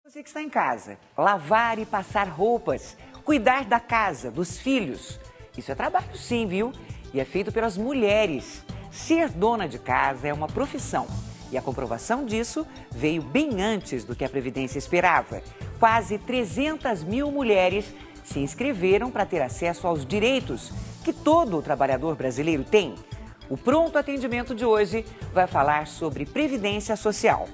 Você que está em casa, lavar e passar roupas, cuidar da casa, dos filhos. Isso é trabalho sim, viu? E é feito pelas mulheres. Ser dona de casa é uma profissão. E a comprovação disso veio bem antes do que a Previdência esperava. Quase 300 mil mulheres se inscreveram para ter acesso aos direitos que todo trabalhador brasileiro tem. O Pronto Atendimento de hoje vai falar sobre Previdência Social.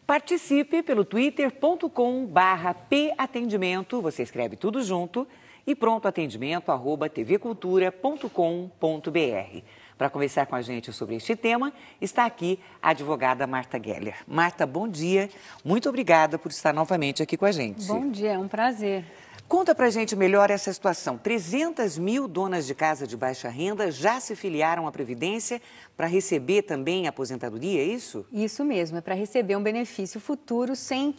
Participe pelo twitter.com/patendimento, você escreve tudo junto, e prontoatendimento@tvcultura.com.br. Para conversar com a gente sobre este tema, está aqui a advogada Marta Geller. Marta, bom dia. Muito obrigada por estar novamente aqui com a gente. Bom dia, é um prazer. Conta pra gente melhor essa situação. 300 mil donas de casa de baixa renda já se filiaram à Previdência para receber também a aposentadoria, é isso? Isso mesmo, é para receber um benefício futuro sem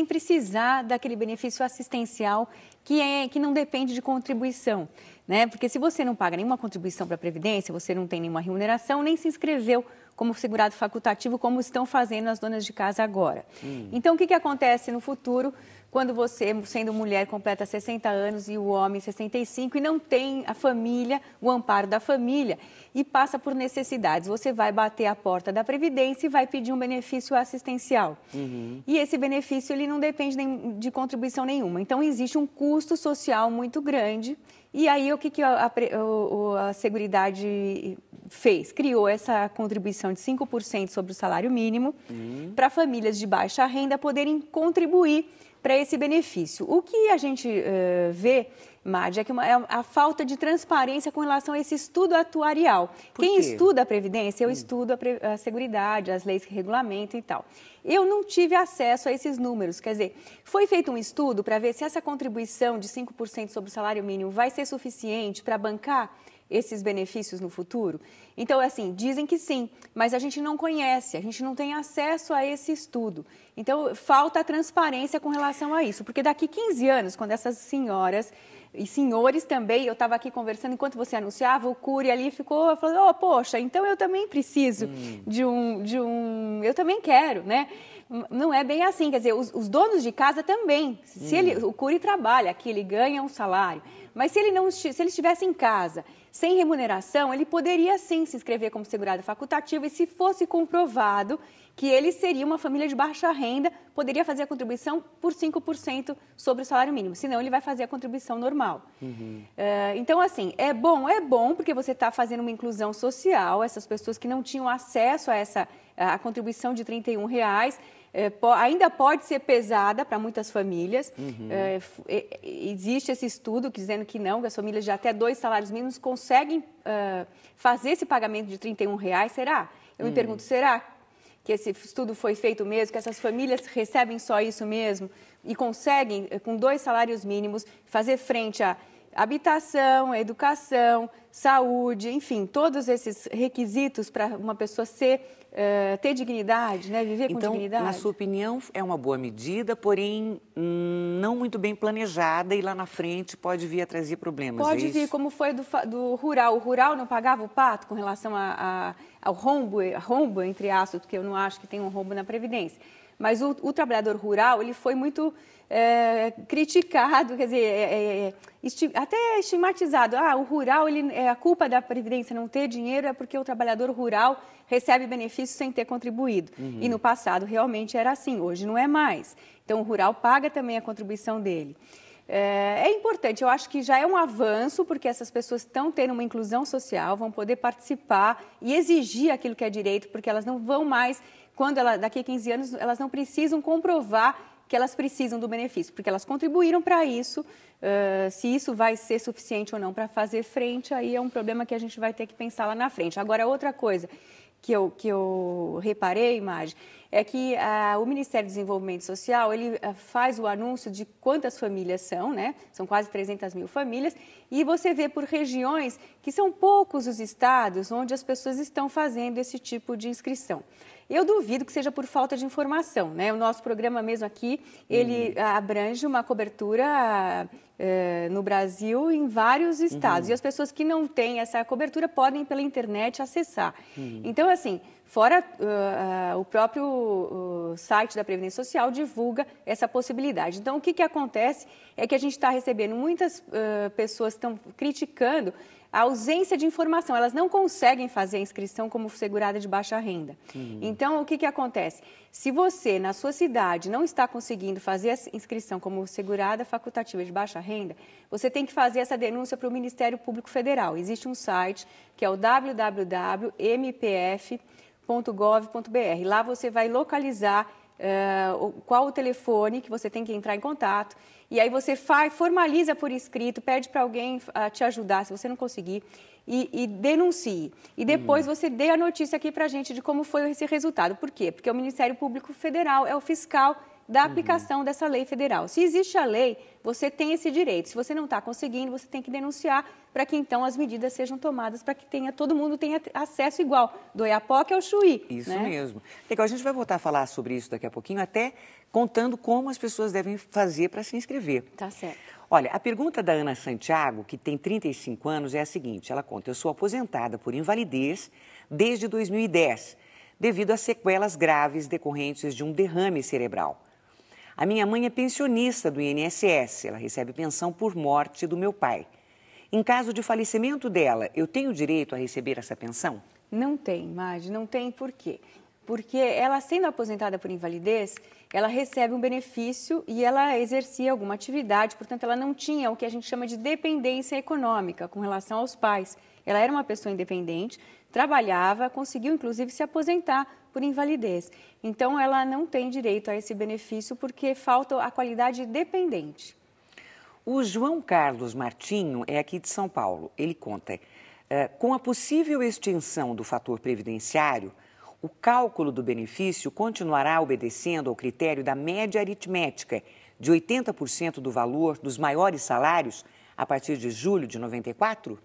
precisar daquele benefício assistencial que não depende de contribuição, né? Porque se você não paga nenhuma contribuição para a Previdência, você não tem nenhuma remuneração, nem se inscreveu como segurado facultativo, como estão fazendo as donas de casa agora. Então, o que acontece no futuro? Quando você, sendo mulher, completa 60 anos e o homem 65 e não tem a família, o amparo da família e passa por necessidades, você vai bater a porta da Previdência e vai pedir um benefício assistencial. E esse benefício ele não depende de contribuição nenhuma. Então, existe um custo social muito grande. E aí, o que a Seguridade fez? Criou essa contribuição de 5% sobre o salário mínimo para famílias de baixa renda poderem contribuir para esse benefício. O que a gente vê, Madi, é que a falta de transparência com relação a esse estudo atuarial. Quem estuda a Previdência, eu estudo a Seguridade, as leis que regulamentam e tal. Eu não tive acesso a esses números, quer dizer, foi feito um estudo para ver se essa contribuição de 5% sobre o salário mínimo vai ser suficiente para bancar esses benefícios no futuro? Então, assim, dizem que sim, mas a gente não conhece, a gente não tem acesso a esse estudo. Então, falta a transparência com relação a isso, porque daqui 15 anos, quando essas senhoras e senhores também, eu estava aqui conversando, enquanto você anunciava, o Cury ali ficou falando, oh, poxa, então eu também preciso eu também quero, né? Não é bem assim, quer dizer, os donos de casa também, o Cury trabalha aqui, ele ganha um salário, mas se ele estivesse em casa, sem remuneração, ele poderia sim se inscrever como segurado facultativo e se fosse comprovado que ele seria uma família de baixa renda, poderia fazer a contribuição por 5% sobre o salário mínimo, senão ele vai fazer a contribuição normal. Então, assim, é bom porque você está fazendo uma inclusão social, essas pessoas que não tinham acesso a contribuição de R$31, ainda pode ser pesada para muitas famílias. Existe esse estudo dizendo que não, que as famílias de até 2 salários mínimos conseguem fazer esse pagamento de R$31. Será? Eu me pergunto, será que esse estudo foi feito mesmo, que essas famílias recebem só isso mesmo e conseguem, com 2 salários mínimos, fazer frente à habitação, educação, saúde, enfim, todos esses requisitos para uma pessoa ter dignidade, né? Viver com dignidade? Na sua opinião, é uma boa medida, porém não muito bem planejada e lá na frente pode vir a trazer problemas. Pode vir, como foi do rural. O rural não pagava o pato com relação ao rombo, entre aspas, porque eu não acho que tem um rombo na Previdência. Mas o trabalhador rural, ele foi muito criticado, quer dizer, até estigmatizado. O rural, a culpa da Previdência não ter dinheiro é porque o trabalhador rural recebe benefícios sem ter contribuído. E no passado realmente era assim, hoje não é mais. Então o rural paga também a contribuição dele. É importante, eu acho que já é um avanço, porque essas pessoas estão tendo uma inclusão social, vão poder participar e exigir aquilo que é direito, porque elas não vão mais, daqui a 15 anos, elas não precisam comprovar que elas precisam do benefício, porque elas contribuíram para isso. Se isso vai ser suficiente ou não para fazer frente, aí é um problema que a gente vai ter que pensar lá na frente. Agora, outra coisa que eu reparei, Madi, é que o Ministério do Desenvolvimento Social, ele faz o anúncio de quantas famílias são, né? São quase 300 mil famílias, e você vê por regiões que são poucos os estados onde as pessoas estão fazendo esse tipo de inscrição. Eu duvido que seja por falta de informação, né? O nosso programa mesmo aqui, ele abrange uma cobertura no Brasil, em vários estados. E as pessoas que não têm essa cobertura podem, pela internet, acessar. Então, assim, fora o próprio site da Previdência Social divulga essa possibilidade. Então, o que acontece é que a gente está recebendo muitas pessoas que estão criticando a ausência de informação. Elas não conseguem fazer a inscrição como segurada de baixa renda. Então, o que acontece? Se você, na sua cidade, não está conseguindo fazer a inscrição como segurada facultativa de baixa renda, você tem que fazer essa denúncia para o Ministério Público Federal. Existe um site que é o www.mpf.gov.br. Lá você vai localizar qual o telefone que você tem que entrar em contato. E aí você formaliza por escrito, pede para alguém te ajudar, se você não conseguir, e denuncie. E depois você dê a notícia aqui para a gente de como foi esse resultado. Por quê? Porque o Ministério Público Federal é o fiscal da aplicação dessa lei federal. Se existe a lei, você tem esse direito. Se você não está conseguindo, você tem que denunciar para que então as medidas sejam tomadas para que todo mundo tenha acesso igual, do Oiapoque ao Chuí. Isso, né? mesmo. Legal, a gente vai voltar a falar sobre isso daqui a pouquinho, até contando como as pessoas devem fazer para se inscrever. Tá certo. Olha, a pergunta da Ana Santiago, que tem 35 anos, é a seguinte. Ela conta: eu sou aposentada por invalidez desde 2010, devido a sequelas graves decorrentes de um derrame cerebral. A minha mãe é pensionista do INSS, ela recebe pensão por morte do meu pai. Em caso de falecimento dela, eu tenho direito a receber essa pensão? Não tem, Madi, não tem. Por quê? Porque ela, sendo aposentada por invalidez, ela recebe um benefício e ela exercia alguma atividade, portanto, ela não tinha o que a gente chama de dependência econômica com relação aos pais. Ela era uma pessoa independente, trabalhava, conseguiu, inclusive, se aposentar por invalidez. Então, ela não tem direito a esse benefício porque falta a qualidade dependente. O João Carlos Martinho é aqui de São Paulo. Ele conta: com a possível extinção do fator previdenciário, o cálculo do benefício continuará obedecendo ao critério da média aritmética de 80% do valor dos maiores salários a partir de julho de 94?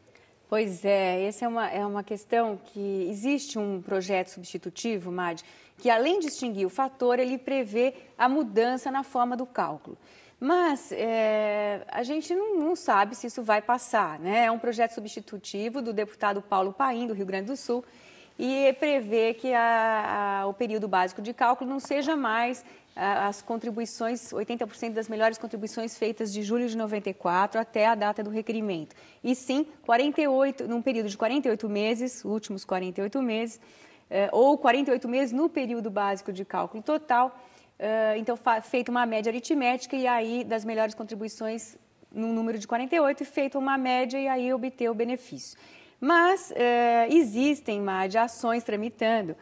Pois é, essa é uma questão que existe um projeto substitutivo, Madi, que além de extinguir o fator, ele prevê a mudança na forma do cálculo. Mas a gente não sabe se isso vai passar, né? É um projeto substitutivo do deputado Paulo Paim, do Rio Grande do Sul, e prevê que o período básico de cálculo não seja mais as contribuições, 80% das melhores contribuições feitas de julho de 94 até a data do requerimento. E sim, num período de 48 meses, últimos 48 meses, ou 48 meses no período básico de cálculo total. Então, feita uma média aritmética e aí das melhores contribuições no número de 48 e feita uma média e aí obter o benefício. Mas existem, Madi, ações tramitando,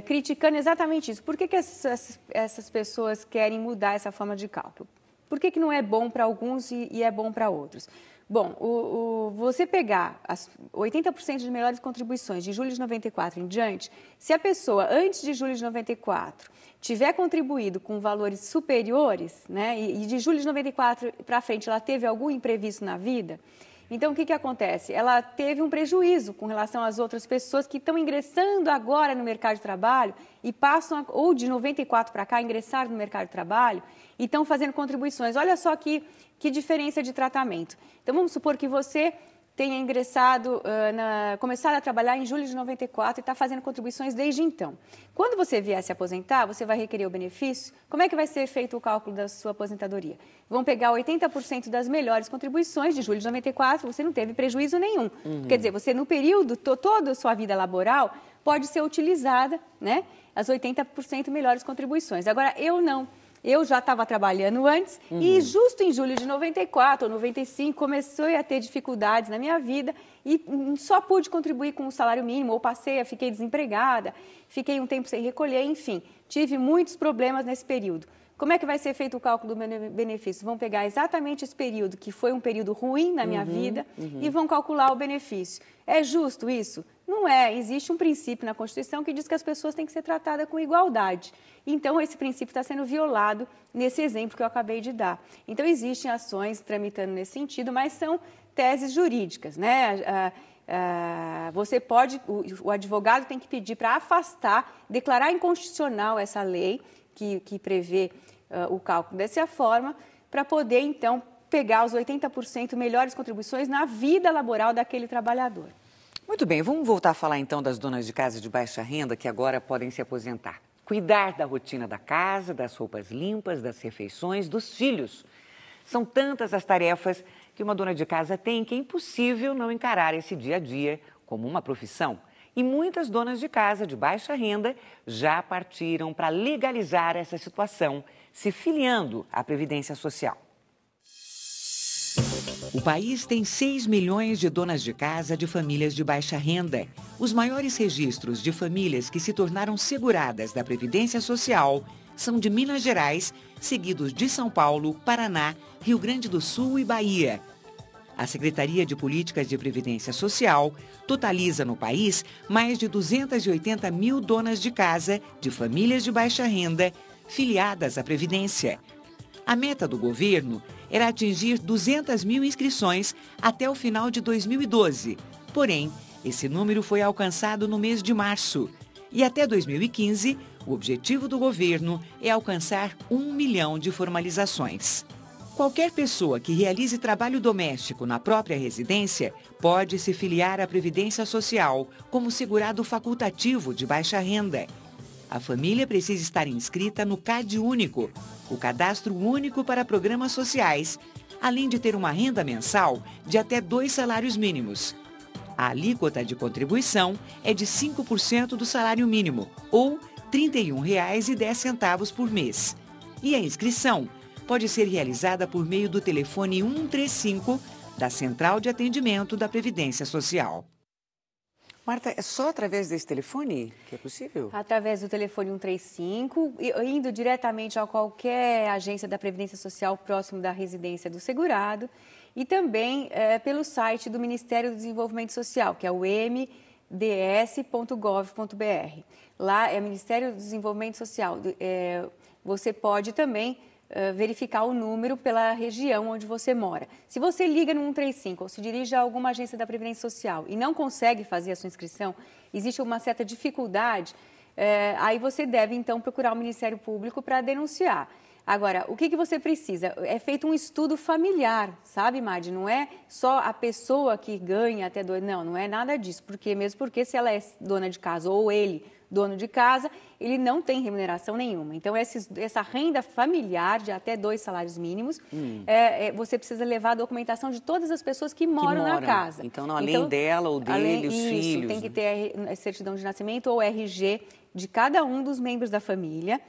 criticando exatamente isso. Por que essas pessoas querem mudar essa forma de cálculo? Por que não é bom para alguns e é bom para outros? Bom, você pegar as 80% de melhores contribuições de julho de 94 em diante, se a pessoa, antes de julho de 94, tiver contribuído com valores superiores, né, e de julho de 94 para frente ela teve algum imprevisto na vida, então o que acontece? Ela teve um prejuízo com relação às outras pessoas que estão ingressando agora no mercado de trabalho e passam, ou de 94 para cá, ingressaram no mercado de trabalho e estão fazendo contribuições. Olha só que diferença de tratamento. Então, vamos supor que você tenha ingressado, começado a trabalhar em julho de 94 e está fazendo contribuições desde então. Quando você vier se aposentar, você vai requerer o benefício. Como é que vai ser feito o cálculo da sua aposentadoria? Vão pegar 80% das melhores contribuições de julho de 94, você não teve prejuízo nenhum. Quer dizer, você no período, toda a sua vida laboral, pode ser utilizada, né, as 80% melhores contribuições. Agora, eu não. Eu já estava trabalhando antes e justo em julho de 94 ou 95 comecei a ter dificuldades na minha vida e só pude contribuir com o salário mínimo ou fiquei desempregada, fiquei um tempo sem recolher, enfim, tive muitos problemas nesse período. Como é que vai ser feito o cálculo do benefício? Vão pegar exatamente esse período, que foi um período ruim na minha vida, e vão calcular o benefício. É justo isso? Não é. Existe um princípio na Constituição que diz que as pessoas têm que ser tratadas com igualdade. Então, esse princípio está sendo violado nesse exemplo que eu acabei de dar. Então, existem ações tramitando nesse sentido, mas são teses jurídicas, né? você pode, o advogado tem que pedir para afastar, declarar inconstitucional essa lei que prevê o cálculo dessa forma, para poder, então, pegar os 80% melhores contribuições na vida laboral daquele trabalhador. Muito bem, vamos voltar a falar então das donas de casa de baixa renda que agora podem se aposentar. Cuidar da rotina da casa, das roupas limpas, das refeições, dos filhos. São tantas as tarefas que uma dona de casa tem que é impossível não encarar esse dia a dia como uma profissão. E muitas donas de casa de baixa renda já partiram para legalizar essa situação, se filiando à Previdência Social. O país tem 6 milhões de donas de casa de famílias de baixa renda. Os maiores registros de famílias que se tornaram seguradas da Previdência Social são de Minas Gerais, seguidos de São Paulo, Paraná, Rio Grande do Sul e Bahia. A Secretaria de Políticas de Previdência Social totaliza no país mais de 280 mil donas de casa de famílias de baixa renda filiadas à Previdência. A meta do governo era atingir 200 mil inscrições até o final de 2012. Porém, esse número foi alcançado no mês de março. E até 2015, o objetivo do governo é alcançar 1 milhão de formalizações. Qualquer pessoa que realize trabalho doméstico na própria residência pode se filiar à Previdência Social como segurado facultativo de baixa renda. A família precisa estar inscrita no CadÚnico, o Cadastro Único para Programas Sociais, além de ter uma renda mensal de até 2 salários mínimos. A alíquota de contribuição é de 5% do salário mínimo, ou R$ 31,10 por mês. E a inscrição pode ser realizada por meio do telefone 135 da Central de Atendimento da Previdência Social. Marta, é só através desse telefone que é possível? Através do telefone 135, indo diretamente a qualquer agência da Previdência Social próximo da residência do segurado e também pelo site do Ministério do Desenvolvimento Social, que é o mds.gov.br. Lá é o Ministério do Desenvolvimento Social. Você pode também verificar o número pela região onde você mora. Se você liga no 135 ou se dirige a alguma agência da Previdência Social e não consegue fazer a sua inscrição, existe uma certa dificuldade, aí você deve então procurar o Ministério Público para denunciar. Agora, o que você precisa? É feito um estudo familiar, sabe, Madi? Não é só a pessoa que ganha até não é nada disso. Mesmo porque se ela é dona de casa ou ele, dono de casa, ele não tem remuneração nenhuma. Então, essa renda familiar de até 2 salários mínimos, você precisa levar a documentação de todas as pessoas que moram na casa. Então, além dela ou dele, os filhos. Isso, tem que ter a certidão de nascimento ou RG de cada um dos membros da família.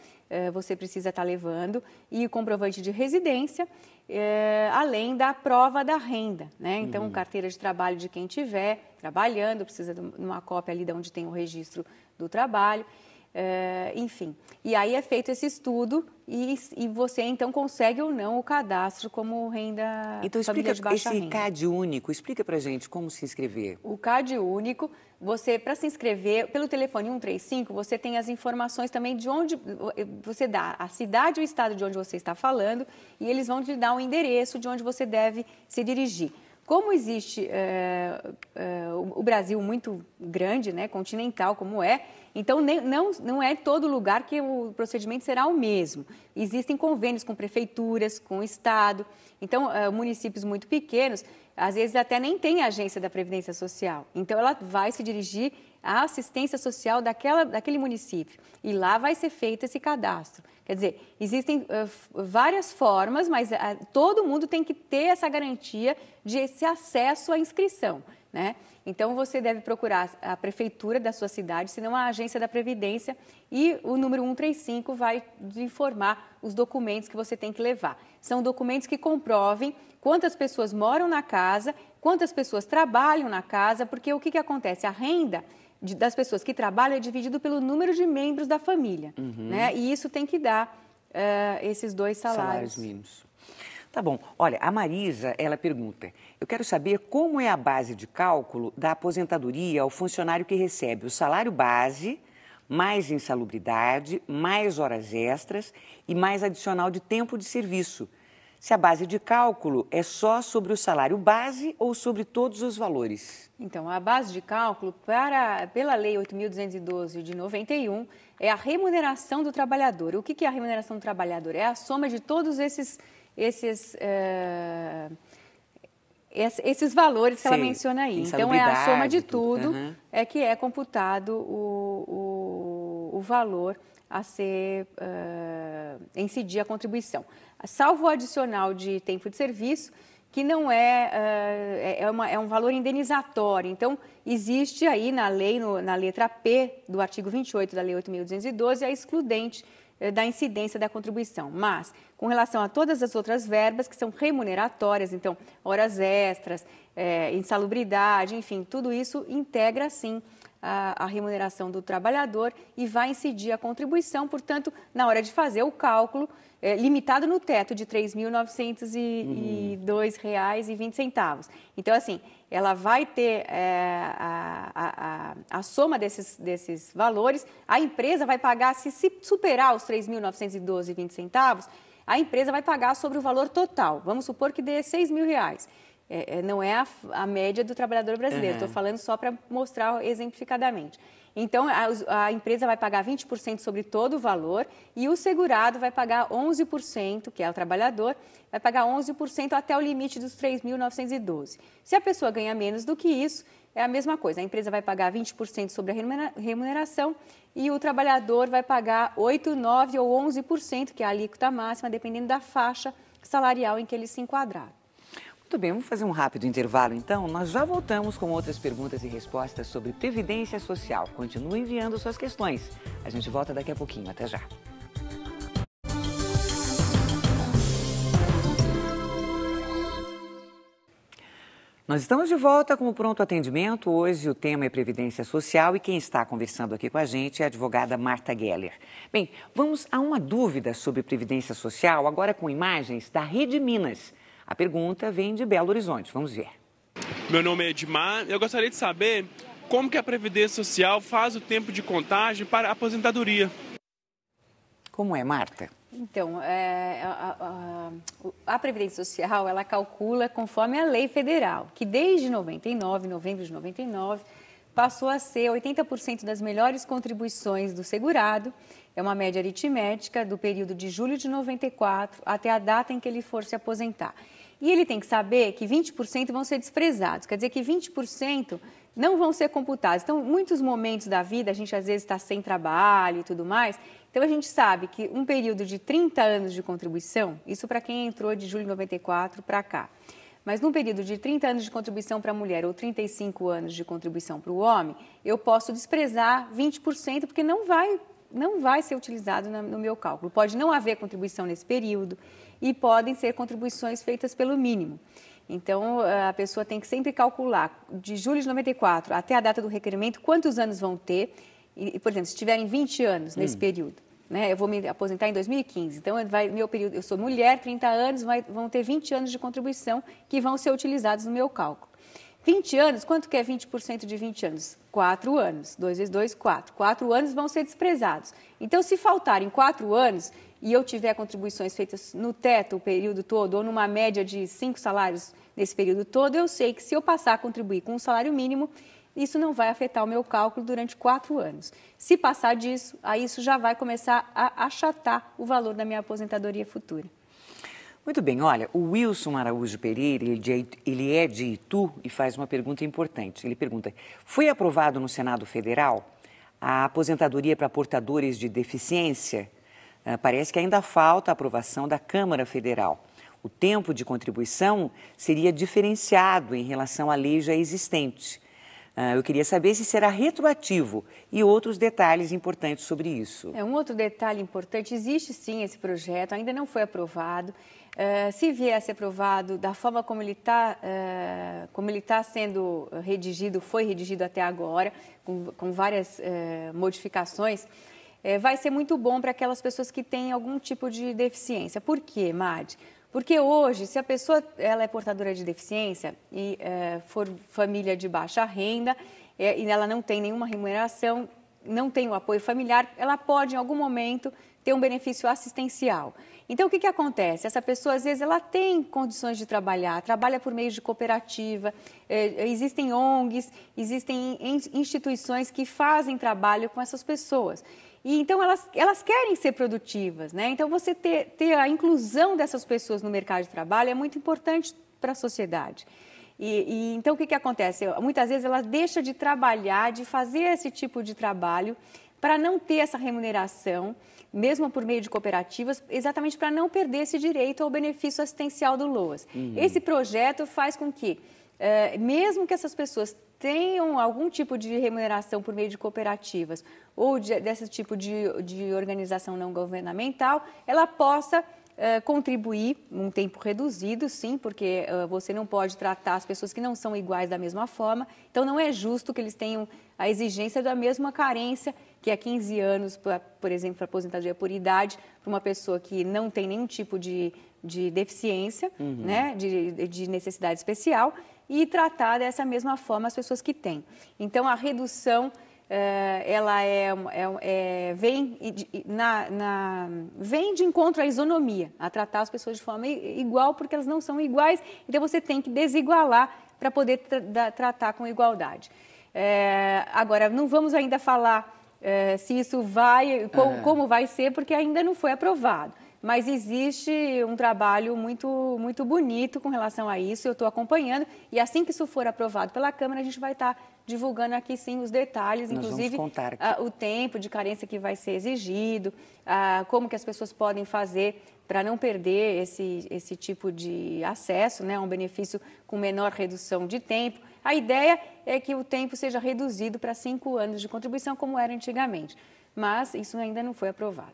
Você precisa estar levando, e o comprovante de residência, além da prova da renda, né? Então, carteira de trabalho de quem estiver trabalhando, precisa de uma cópia ali de onde tem o registro do trabalho, enfim. E aí é feito esse estudo e você, então, consegue ou não o cadastro como renda família de baixa renda. Então, esse CadÚnico, explica pra gente como se inscrever. O CadÚnico, para se inscrever, pelo telefone 135, você tem as informações também de onde você dá a cidade ou estado de onde você está falando e eles vão te dar um endereço de onde você deve se dirigir. Como existe o Brasil muito grande, né, continental como então não é todo lugar que o procedimento será o mesmo. Existem convênios com prefeituras, com o estado. Então, municípios muito pequenos, às vezes até nem tem agência da Previdência Social. Então, ela vai se dirigir à assistência social daquele município. E lá vai ser feito esse cadastro. Quer dizer, existem várias formas, mas todo mundo tem que ter essa garantia de esse acesso à inscrição, né? Então, você deve procurar a prefeitura da sua cidade, se não a agência da Previdência, e o número 135 vai informar os documentos que você tem que levar. São documentos que comprovem quantas pessoas moram na casa, quantas pessoas trabalham na casa, porque o que acontece? A renda das pessoas que trabalham é dividido pelo número de membros da família, né? E isso tem que dar esses 2 salários mínimos. Tá bom. Olha, a Marisa, ela pergunta, eu quero saber como é a base de cálculo da aposentadoria ao funcionário que recebe o salário base, mais insalubridade, mais horas extras e mais adicional de tempo de serviço. Se a base de cálculo é só sobre o salário base ou sobre todos os valores? Então, a base de cálculo pela Lei 8.212 de 91 é a remuneração do trabalhador. O que é a remuneração do trabalhador? É a soma de todos esses valores que ela menciona aí. Então, é a soma de tudo, que é computado o valor a ser incidir a contribuição. Salvo o adicional de tempo de serviço, que não é um valor indenizatório. Então, existe aí na lei, na letra P do artigo 28 da Lei 8.212, a excludente da incidência da contribuição. Mas, com relação a todas as outras verbas que são remuneratórias, então, horas extras, insalubridade, enfim, tudo isso integra, sim, a remuneração do trabalhador e vai incidir a contribuição, portanto, na hora de fazer o cálculo, limitado no teto de R$ 3.902,20. Então, assim, ela vai ter a soma desses valores, a empresa vai pagar, se superar os R$ 3.912,20, a empresa vai pagar sobre o valor total. Vamos supor que dê R$ 6.000. Não é a média do trabalhador brasileiro, estou falando só para mostrar exemplificadamente. Então, a empresa vai pagar 20% sobre todo o valor e o segurado vai pagar 11%, que é o trabalhador, vai pagar 11% até o limite dos 3.912. Se a pessoa ganha menos do que isso, é a mesma coisa. A empresa vai pagar 20% sobre a remuneração e o trabalhador vai pagar 8%, 9% ou 11%, que é a alíquota máxima, dependendo da faixa salarial em que ele se enquadrar. Muito bem, vamos fazer um rápido intervalo então. Nós já voltamos com outras perguntas e respostas sobre Previdência Social. Continue enviando suas questões. A gente volta daqui a pouquinho. Até já. Nós estamos de volta com o Pronto Atendimento. Hoje o tema é Previdência Social e quem está conversando aqui com a gente é a advogada Marta Geller. Bem, vamos a uma dúvida sobre Previdência Social, agora com imagens da Rede Minas. A pergunta vem de Belo Horizonte. Vamos ver. Meu nome é Edmar. Eu gostaria de saber como que a Previdência Social faz o tempo de contagem para a aposentadoria. Como é, Marta? Então, a Previdência Social, ela calcula conforme a lei federal, que desde novembro de 99, passou a ser 80% das melhores contribuições do segurado. É uma média aritmética do período de julho de 94 até a data em que ele for se aposentar. E ele tem que saber que 20% vão ser desprezados, quer dizer que 20% não vão ser computados. Então, muitos momentos da vida, a gente às vezes está sem trabalho e tudo mais, então a gente sabe que um período de 30 anos de contribuição, isso para quem entrou de julho de 94 para cá, mas num período de 30 anos de contribuição para a mulher ou 35 anos de contribuição para o homem, eu posso desprezar 20% porque não vai ser utilizado no meu cálculo. Pode não haver contribuição nesse período e podem ser contribuições feitas pelo mínimo. Então, a pessoa tem que sempre calcular de julho de 94 até a data do requerimento quantos anos vão ter. E, por exemplo, se tiverem 20 anos nesse período, né, eu vou me aposentar em 2015. Então, meu período, eu sou mulher, 30 anos, vão ter 20 anos de contribuição que vão ser utilizados no meu cálculo. 20 anos, quanto que é 20% de 20 anos? 4 anos. 2 vezes 2, 4. 4 anos vão ser desprezados. Então, se faltarem 4 anos e eu tiver contribuições feitas no teto o período todo ou numa média de 5 salários nesse período todo, eu sei que se eu passar a contribuir com um salário mínimo, isso não vai afetar o meu cálculo durante 4 anos. Se passar disso, aí isso já vai começar a achatar o valor da minha aposentadoria futura. Muito bem, olha, o Wilson Araújo Pereira, ele é de Itu e faz uma pergunta importante. Ele pergunta, foi aprovado no Senado Federal a aposentadoria para portadores de deficiência? Parece que ainda falta a aprovação da Câmara Federal. O tempo de contribuição seria diferenciado em relação à lei já existente. Eu queria saber se será retroativo e outros detalhes importantes sobre isso. Um outro detalhe importante, existe sim esse projeto, ainda não foi aprovado. Se vier a ser aprovado da forma como ele está sendo redigido, foi redigido até agora, com várias modificações, vai ser muito bom para aquelas pessoas que têm algum tipo de deficiência. Por quê, Madi? Porque hoje, se a pessoa ela é portadora de deficiência e for família de baixa renda e ela não tem nenhuma remuneração, não tem o apoio familiar, ela pode, em algum momento, ter um benefício assistencial. Então, o que acontece? Essa pessoa, às vezes, ela tem condições de trabalhar, trabalha por meio de cooperativa, existem ONGs, existem instituições que fazem trabalho com essas pessoas. E, então, elas querem ser produtivas, né? Então, você ter a inclusão dessas pessoas no mercado de trabalho é muito importante para a sociedade. Então, o que acontece? Muitas vezes, ela deixa de trabalhar, de fazer esse tipo de trabalho, para não ter essa remuneração, mesmo por meio de cooperativas, exatamente para não perder esse direito ao benefício assistencial do LOAS. Esse projeto faz com que, mesmo que essas pessoas tenham algum tipo de remuneração por meio de cooperativas ou desse tipo de organização não governamental, ela possa contribuir um tempo reduzido, sim, porque você não pode tratar as pessoas que não são iguais da mesma forma. Então, não é justo que eles tenham a exigência da mesma carência, que é 15 anos, por exemplo, para aposentadoria por idade, para uma pessoa que não tem nenhum tipo de deficiência, né, de necessidade especial, e tratar dessa mesma forma as pessoas que têm. Então, a redução ela vem de encontro à isonomia, a tratar as pessoas de forma igual, porque elas não são iguais, então você tem que desigualar para poder tratar com igualdade. Agora, não vamos ainda falar se isso vai, como vai ser, porque ainda não foi aprovado. Mas existe um trabalho muito bonito com relação a isso, eu estou acompanhando, e assim que isso for aprovado pela Câmara, a gente vai estar divulgando aqui sim os detalhes, inclusive o tempo de carência que vai ser exigido, como que as pessoas podem fazer para não perder esse tipo de acesso, né, a um benefício com menor redução de tempo. A ideia é que o tempo seja reduzido para 5 anos de contribuição, como era antigamente, mas isso ainda não foi aprovado.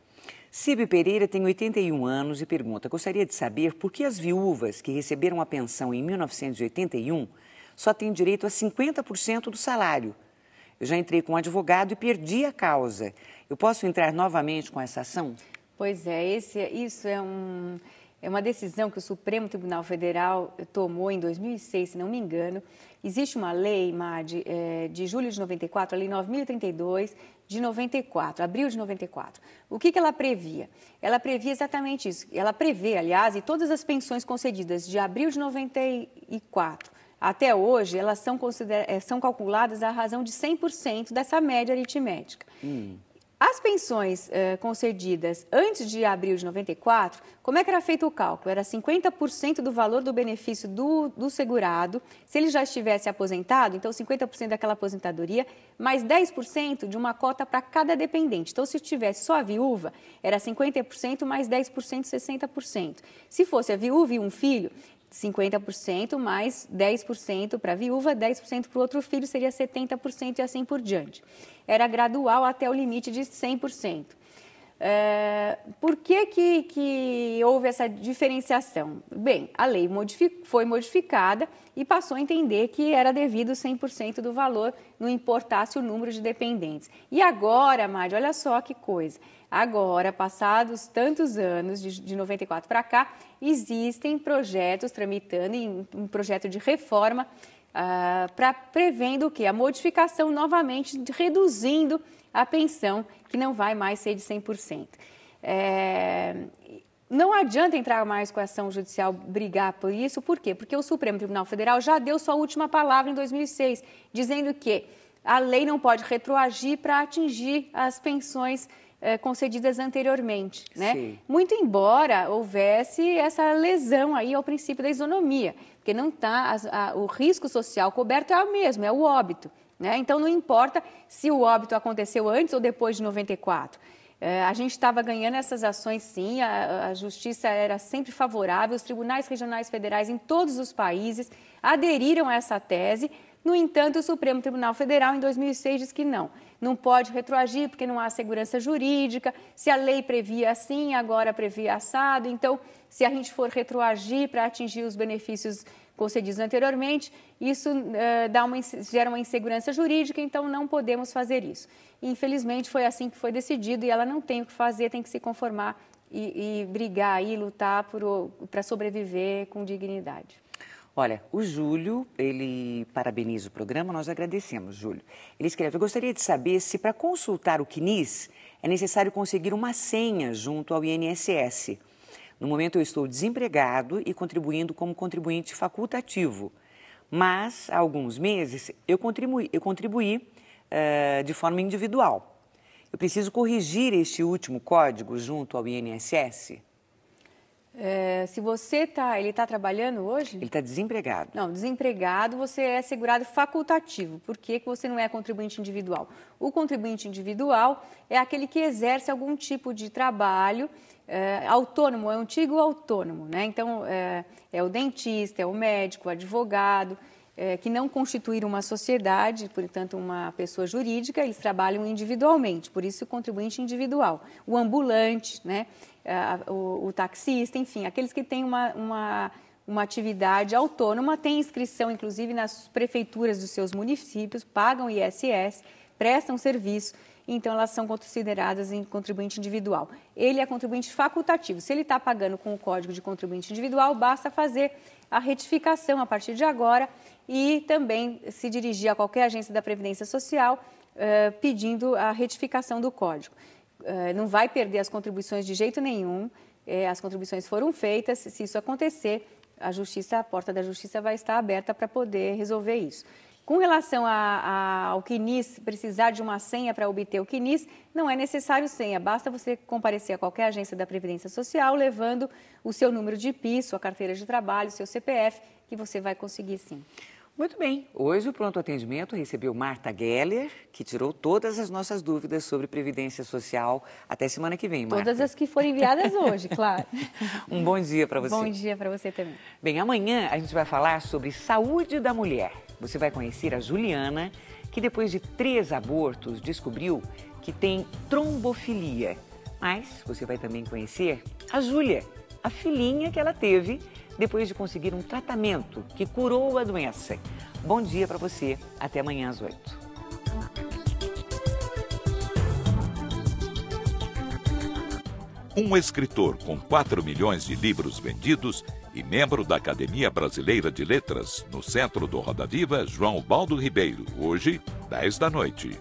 Cibe Pereira tem 81 anos e pergunta: gostaria de saber por que as viúvas que receberam a pensão em 1981 só têm direito a 50% do salário. Eu já entrei com um advogado e perdi a causa. Eu posso entrar novamente com essa ação? Pois é, isso é uma decisão que o Supremo Tribunal Federal tomou em 2006, se não me engano. Existe uma lei, Madi, de julho de 94, a Lei 9.032 de 94, abril de 94. O que ela previa? Ela previa exatamente isso. Ela prevê, aliás, e todas as pensões concedidas de abril de 94 até hoje, elas são calculadas à razão de 100% dessa média aritmética. As pensões concedidas antes de abril de 94, como é que era feito o cálculo? Era 50% do valor do benefício do segurado, se ele já estivesse aposentado, então 50% daquela aposentadoria, mais 10% de uma cota para cada dependente. Então, se tivesse só a viúva, era 50% mais 10%, 60%. Se fosse a viúva e um filho, 50% mais 10% para a viúva, 10% para o outro filho, seria 70% e assim por diante. Era gradual até o limite de 100%. Por que houve essa diferenciação? Bem, a lei foi modificada e passou a entender que era devido 100% do valor, não importasse o número de dependentes. E agora, Madi, olha só que coisa. Agora, passados tantos anos, de 94 para cá, existem projetos tramitando, um projeto de reforma prevendo o quê? A modificação novamente, reduzindo a pensão, que não vai mais ser de 100%. Não adianta entrar mais com a ação judicial, brigar por isso, por quê? Porque o Supremo Tribunal Federal já deu sua última palavra em 2006, dizendo que a lei não pode retroagir para atingir as pensões concedidas anteriormente, né? Sim. Muito embora houvesse essa lesão aí ao princípio da isonomia, porque não o risco social coberto é o mesmo, é o óbito, né? Então não importa se o óbito aconteceu antes ou depois de 94. A gente estava ganhando essas ações, sim, a justiça era sempre favorável, os tribunais regionais federais em todos os países aderiram a essa tese. No entanto, o Supremo Tribunal Federal, em 2006, diz que não pode retroagir porque não há segurança jurídica. Se a lei previa assim, agora previa assado. Então, se a gente for retroagir para atingir os benefícios concedidos anteriormente, isso gera uma insegurança jurídica, então não podemos fazer isso. Infelizmente, foi assim que foi decidido e ela não tem o que fazer, tem que se conformar e brigar e lutar para sobreviver com dignidade. Olha, o Júlio, ele parabeniza o programa, nós agradecemos, Júlio. Ele escreve: eu gostaria de saber se para consultar o CNIS é necessário conseguir uma senha junto ao INSS. No momento eu estou desempregado e contribuindo como contribuinte facultativo, mas há alguns meses eu contribuí de forma individual. Eu preciso corrigir este último código junto ao INSS? Se ele está trabalhando hoje? Ele está desempregado. Não, desempregado você é segurado facultativo. Por que você não é contribuinte individual? O contribuinte individual é aquele que exerce algum tipo de trabalho autônomo, é um antigo autônomo, né? Então, é o dentista, é o médico, o advogado, que não constituíram uma sociedade, portanto, uma pessoa jurídica, eles trabalham individualmente, por isso o contribuinte individual. O ambulante, né? O taxista, enfim, aqueles que têm uma atividade autônoma, têm inscrição, inclusive, nas prefeituras dos seus municípios, pagam ISS, prestam serviço, então elas são consideradas em contribuinte individual. Ele é contribuinte facultativo. Se ele está pagando com o código de contribuinte individual, basta fazer a retificação a partir de agora e também se dirigir a qualquer agência da Previdência Social pedindo a retificação do código. Não vai perder as contribuições de jeito nenhum, as contribuições foram feitas, se isso acontecer, a porta da Justiça vai estar aberta para poder resolver isso. Com relação ao CNIS, precisar de uma senha para obter o CNIS, não é necessário senha, basta você comparecer a qualquer agência da Previdência Social levando o seu número de PIS, sua carteira de trabalho, seu CPF, que você vai conseguir sim. Muito bem, hoje o Pronto Atendimento recebeu Marta Geller, que tirou todas as nossas dúvidas sobre Previdência Social. Até semana que vem, Marta. Todas as que foram enviadas hoje, claro. Um bom dia para você. Bom dia para você também. Bem, amanhã a gente vai falar sobre saúde da mulher. Você vai conhecer a Juliana, que depois de 3 abortos descobriu que tem trombofilia. Mas você vai também conhecer a Júlia, a filhinha que ela teve depois de conseguir um tratamento que curou a doença. Bom dia para você. Até amanhã às 8. Um escritor com 4 milhões de livros vendidos e membro da Academia Brasileira de Letras, no centro do Roda Viva, João Baldo Ribeiro, hoje, 10 da noite.